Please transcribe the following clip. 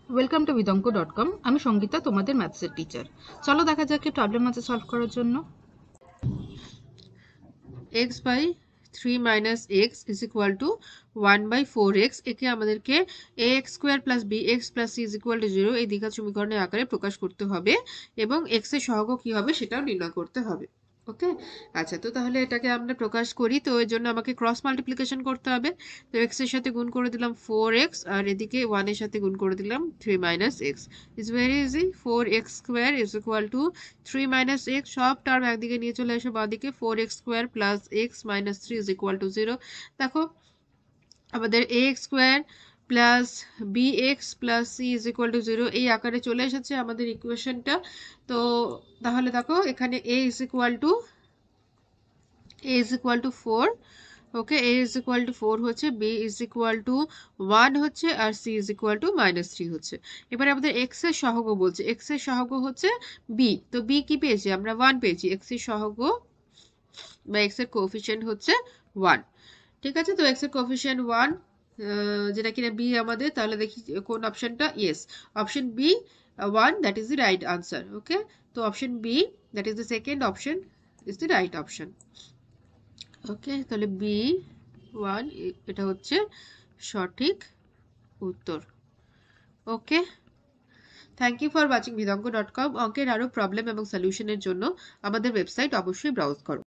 Welcome to vidonko.com। আমি সঙ্গীতা, তোমাদের ম্যাথসের teacher. চলো দেখা যাক কি প্রবলেম আছে সলভ করার জন্য। x by 3 minus x is equal to 1/4x। একে আমাদেরকে ax square plus bx plus c is equal to 0 এই দ্বিঘাত সমীকরণের আকারে প্রকাশ করতে হবে এবং x এর সহগ কি হবে সেটাও নির্ণয় করতে হবে। ওকে, আচ্ছা, তো তাহলে এটাকে আমরা প্রকাশ করি। তো এর জন্য আমাকে ক্রস মাল্টিপ্লিকেশন করতে হবে। তো x এর সাথে গুণ করে দিলাম 4x আর এদিকে 1 এর সাথে গুণ করে দিলাম 3 minus x. Is very easy. 4x square is equal two 3 minus x, সব টার্ম একদিকে নিয়ে চলে আসে বাঁদিকে। 4x square plus x minus 3 is equal to 0। দেখো আমাদের ax square plus bx plus c is equal to 0 এই আকারে চলে এসেছে আমাদের ইকুয়েশনটা। তো তাহলে দেখো এখানে a is equal two 4। Okay, a is equal two 4 হচ্ছে, b ইজ ইকুয়াল টু 1 হচ্ছে আর c ইজ ইকুয়াল টু -3 হচ্ছে। এবারে আমাদের x এর সহগ বলছে, x এর সহগ হচ্ছে b। তো b কি পেয়েছি আমরা? 1 পেয়েছি। x এর সহগ বা x এর কোএফিসিয়েন্ট হচ্ছে 1। ঠিক আছে, তো x এর কোএফিসিয়েন্ট 1, যেটা কিনা b আমাদের। তাহলে দেখি কোন অপশনটা। Yes, option B 1, that is the right answer. Okay, তো option B, that is the second option, is the right option. Okay, তাহলে বি 1 এটা হচ্ছে সঠিক উত্তর। Okay, thank you for watching vidonko.com। অঙ্কের আরও প্রবলেম এবং সলিউশনের জন্য আমাদের ওয়েবসাইট অবশ্যই ব্রাউজ করো।